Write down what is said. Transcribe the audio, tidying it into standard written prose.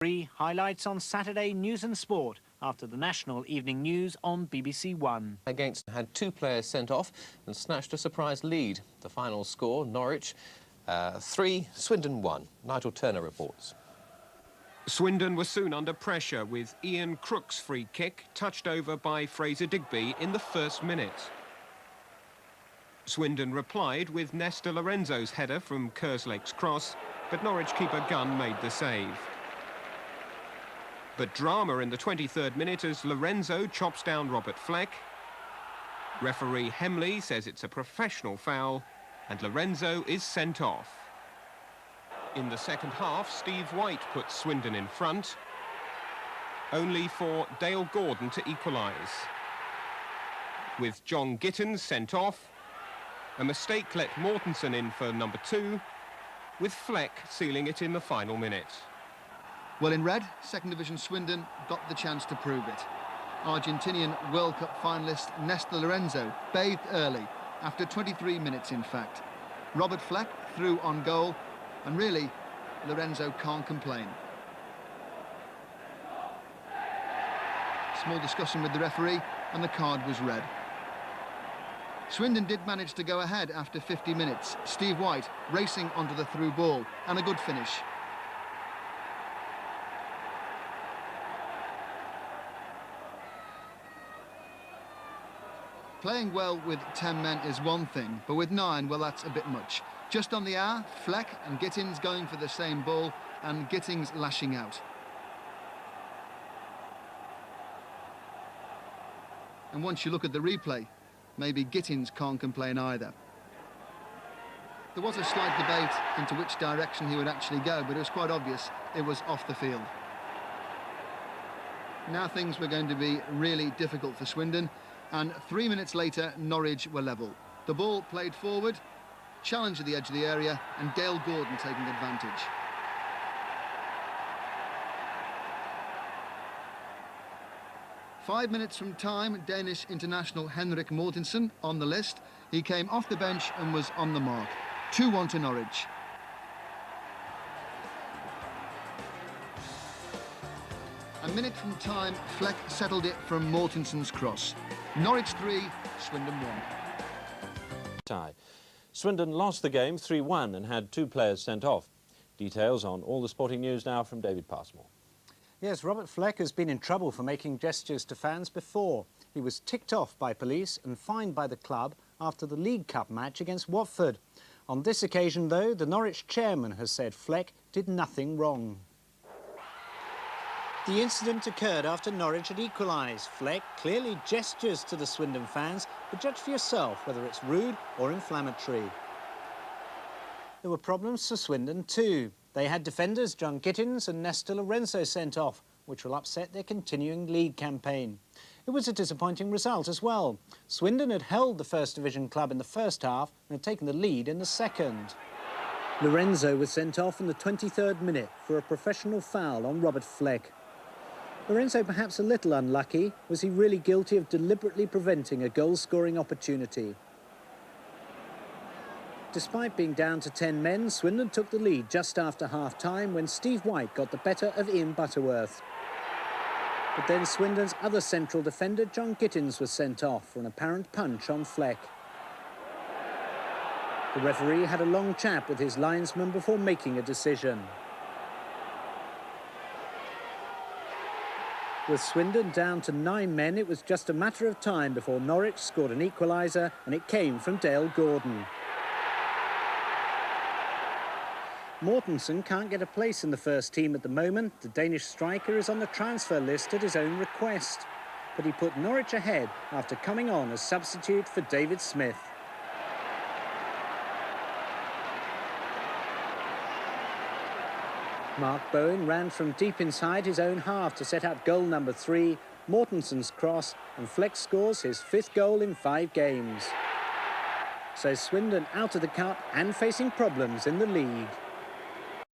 Three highlights on Saturday News and Sport after the national evening news on BBC One. Against had two players sent off and snatched a surprise lead. The final score, Norwich 3, Swindon 1. Nigel Turner reports. Swindon were soon under pressure with Ian Crook's free kick touched over by Fraser Digby in the first minute. Swindon replied with Nesta Lorenzo's header from Kerslake's cross, but Norwich keeper Gunn made the save. But drama in the 23rd minute as Lorenzo chops down Robert Fleck. Referee Hemley says it's a professional foul and Lorenzo is sent off. In the second half, Steve White puts Swindon in front, only for Dale Gordon to equalise. With John Gittins sent off, a mistake let Mortensen in for number 2, with Fleck sealing it in the final minute. Well, in red, second division Swindon got the chance to prove it. Argentinian World Cup finalist Nesta Lorenzo bathed early, after 23 minutes in fact. Robert Fleck threw on goal, and really, Lorenzo can't complain. Small discussion with the referee, and the card was red. Swindon did manage to go ahead after 50 minutes. Steve White racing onto the through ball, and a good finish. Playing well with 10 men is one thing, but with 9, well, that's a bit much. Just on the hour, Fleck and Gittins going for the same ball, and Gittins lashing out. And once you look at the replay, maybe Gittins can't complain either. There was a slight debate into which direction he would actually go, but it was quite obvious it was off the field. Now things were going to be really difficult for Swindon, and 3 minutes later, Norwich were level. The ball played forward, challenge at the edge of the area, and Dale Gordon taking advantage. Five minutes from time, Danish international Henrik Mortensen on the list. He came off the bench and was on the mark. 2-1 to Norwich. A minute from time, Fleck settled it from Mortensen's cross. Norwich 3, Swindon 1. Tie. Swindon lost the game 3-1 and had 2 players sent off. Details on all the sporting news now from David Passmore. Yes, Robert Fleck has been in trouble for making gestures to fans before. He was ticked off by police and fined by the club after the League Cup match against Watford. On this occasion, though, the Norwich chairman has said Fleck did nothing wrong. The incident occurred after Norwich had equalised. Fleck clearly gestures to the Swindon fans, but judge for yourself whether it's rude or inflammatory. There were problems for Swindon too. They had defenders John Gittins and Nesta Lorenzo sent off, which will upset their continuing league campaign. It was a disappointing result as well. Swindon had held the First Division club in the first half and had taken the lead in the second. Lorenzo was sent off in the 23rd minute for a professional foul on Robert Fleck. Lorenzo perhaps a little unlucky. Was he really guilty of deliberately preventing a goal-scoring opportunity? Despite being down to 10 men, Swindon took the lead just after half-time when Steve White got the better of Ian Butterworth. But then Swindon's other central defender, John Gittins, was sent off for an apparent punch on Fleck. The referee had a long chat with his linesman before making a decision. With Swindon down to 9 men, it was just a matter of time before Norwich scored an equaliser, and it came from Dale Gordon. Mortensen can't get a place in the first team at the moment. The Danish striker is on the transfer list at his own request. But he put Norwich ahead after coming on as substitute for David Smith. Mark Bowen ran from deep inside his own half to set up goal number 3, Mortensen's cross, and Fleck scores his 5th goal in 5 games. So Swindon out of the cup and facing problems in the league.